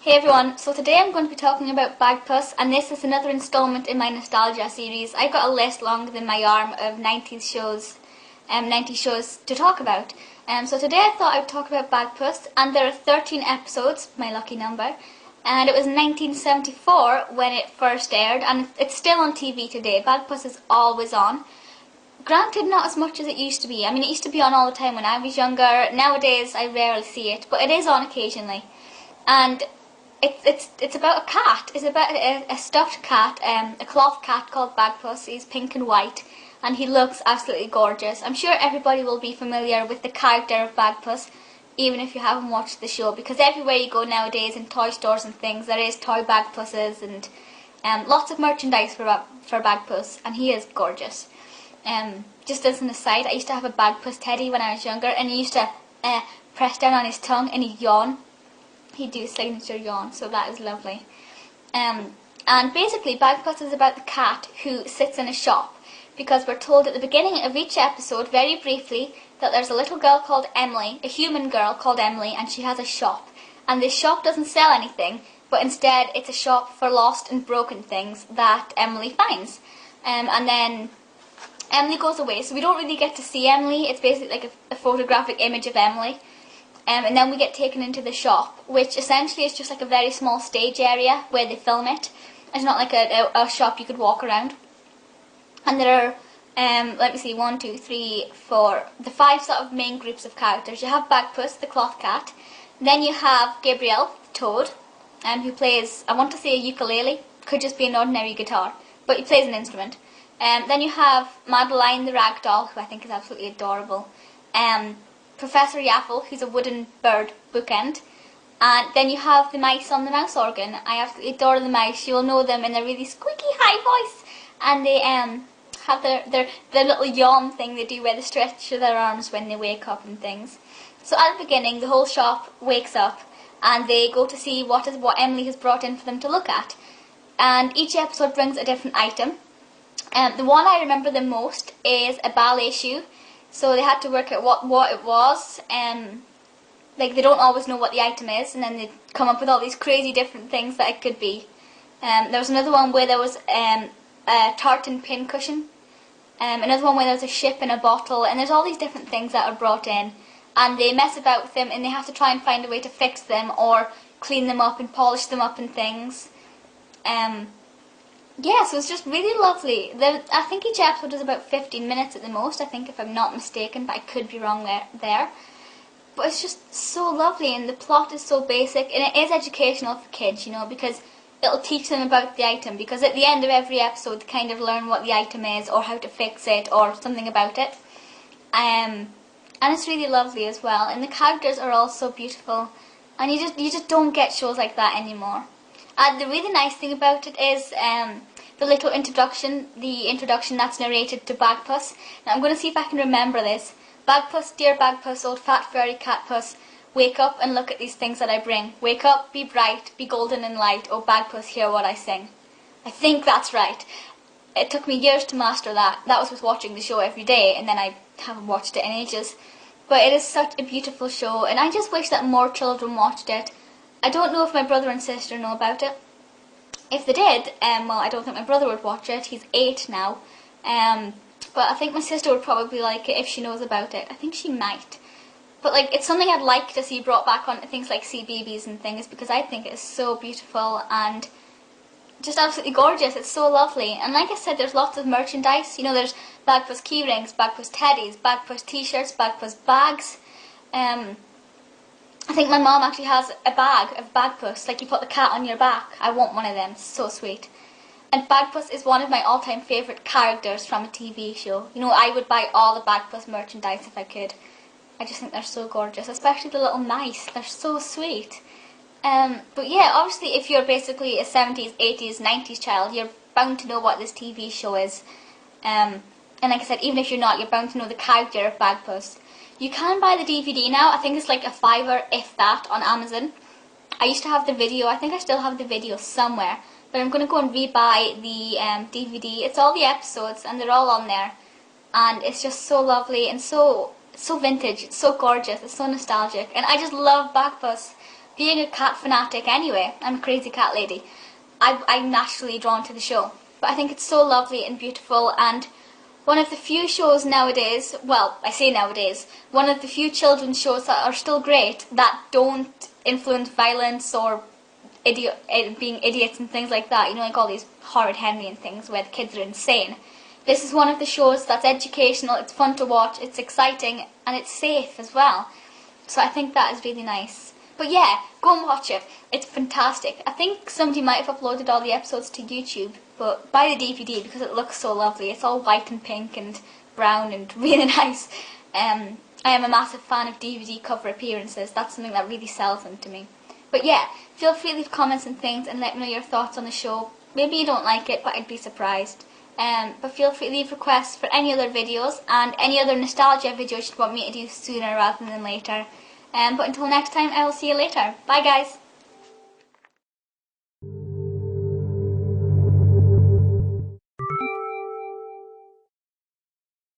Hey everyone, so today I'm going to be talking about Bagpuss, and this is another installment in my nostalgia series. I've got a list longer than my arm of 90s shows, 90 shows to talk about. So today I thought I would talk about Bagpuss, and there are 13 episodes, my lucky number, and it was 1974 when it first aired, and it's still on TV today. Bagpuss is always on. Granted, not as much as it used to be. I mean, it used to be on all the time when I was younger. Nowadays, I rarely see it, but it is on occasionally. And it's about a cat. It's about a stuffed cat, a cloth cat called Bagpuss. He's pink and white, and he looks absolutely gorgeous. I'm sure everybody will be familiar with the character of Bagpuss, even if you haven't watched the show, because everywhere you go nowadays in toy stores and things, there is toy Bagpusses and lots of merchandise for Bagpuss, and he is gorgeous. Just as an aside, I used to have a Bagpuss teddy when I was younger, and he used to press down on his tongue and he'd yawn. He'd do a signature yawn, so that is lovely. And basically, Bagpuss is about the cat who sits in a shop, because we're told at the beginning of each episode, very briefly, that there's a little girl called Emily, a human girl called Emily, and she has a shop. And this shop doesn't sell anything, but instead it's a shop for lost and broken things that Emily finds. And then Emily goes away, so we don't really get to see Emily. It's basically like a photographic image of Emily. And then we get taken into the shop, which essentially is just like a very small stage area where they film it. It's not like a shop you could walk around. And there are, let me see, 1, 2, 3, 4, the 5 sort of main groups of characters. You have Bagpuss, the cloth cat. Then you have Gabriel, the toad, who plays, I want to say a ukulele, could just be an ordinary guitar, but he plays an instrument. Then you have Madeleine, the rag doll, who I think is absolutely adorable. Professor Yaffle, who's a wooden bird bookend. And then you have the mice on the mouse organ. I absolutely adore the mice. You'll know them in their really squeaky high voice. And they have their little yawn thing they do where they stretch their arms when they wake up and things. So at the beginning, the whole shop wakes up and they go to see what Emily has brought in for them to look at. And each episode brings a different item. The one I remember the most is a ballet shoe. So they had to work out what it was. Like, they don't always know what the item is, and then they come up with all these crazy different things that it could be. There was another one where there was a tartan pin cushion. Another one where there was a ship in a bottle, and there's all these different things that are brought in. And they mess about with them, and they have to try and find a way to fix them, or clean them up and polish them up and things. Yeah, so it's just really lovely. I think each episode is about 15 minutes at the most, I think, if I'm not mistaken, but I could be wrong there. But it's just so lovely, and the plot is so basic, and it is educational for kids, you know, because it'll teach them about the item, because at the end of every episode they kind of learn what the item is, or how to fix it, or something about it. And it's really lovely as well, and the characters are all so beautiful, and you just don't get shows like that anymore. And the really nice thing about it is the little introduction, that's narrated to Bagpuss. Now I'm going to see if I can remember this. Bagpuss, dear Bagpuss, old Fat Furry Catpuss, wake up and look at these things that I bring. Wake up, be bright, be golden and light, oh Bagpuss, hear what I sing. I think that's right. It took me years to master that. That was with watching the show every day, and then I haven't watched it in ages. But it is such a beautiful show, and I just wish that more children watched it. I don't know if my brother and sister know about it. If they did, well, I don't think my brother would watch it. He's 8 now. But I think my sister would probably like it if she knows about it. I think she might. But like, it's something I'd like to see brought back on things like CBeebies and things, because I think it is so beautiful and just absolutely gorgeous. It's so lovely. And like I said, there's lots of merchandise. You know, there's Bagpuss keyrings, Bagpuss teddies, Bagpuss t-shirts, Bagpuss bags. I think my mom actually has a bag of Bagpuss, like you put the cat on your back. I want one of them, it's so sweet. And Bagpuss is one of my all-time favourite characters from a TV show. You know, I would buy all the Bagpuss merchandise if I could. I just think they're so gorgeous, especially the little mice. They're so sweet. But yeah, obviously if you're basically a 70s, 80s, 90s child, you're bound to know what this TV show is. And like I said, even if you're not, you're bound to know the character of Bagpuss. You can buy the DVD now. I think it's like a $5, if that, on Amazon. I used to have the video. I think I still have the video somewhere. But I'm going to go and rebuy the DVD. It's all the episodes, and they're all on there. And it's just so lovely and so vintage. It's so gorgeous. It's so nostalgic. And I just love Bagpuss. being a cat fanatic anyway, I'm a crazy cat lady, I'm naturally drawn to the show. But I think it's so lovely and beautiful, and one of the few shows nowadays, well, I say nowadays, one of the few children's shows that are still great, that don't influence violence or being idiots and things like that. You know, like all these horrid Henry and things where the kids are insane. This is one of the shows that's educational, it's fun to watch, it's exciting, and it's safe as well. So I think that is really nice. But yeah, go and watch it. It's fantastic. I think somebody might have uploaded all the episodes to YouTube, but buy the DVD because it looks so lovely. It's all white and pink and brown and really nice. I am a massive fan of DVD cover appearances. That's something that really sells them to me. But yeah, feel free to leave comments and things and let me know your thoughts on the show. Maybe you don't like it, but I'd be surprised. But feel free to leave requests for any other videos and any other nostalgia videos you'd want me to do sooner rather than later. But until next time, I will see you later. Bye guys!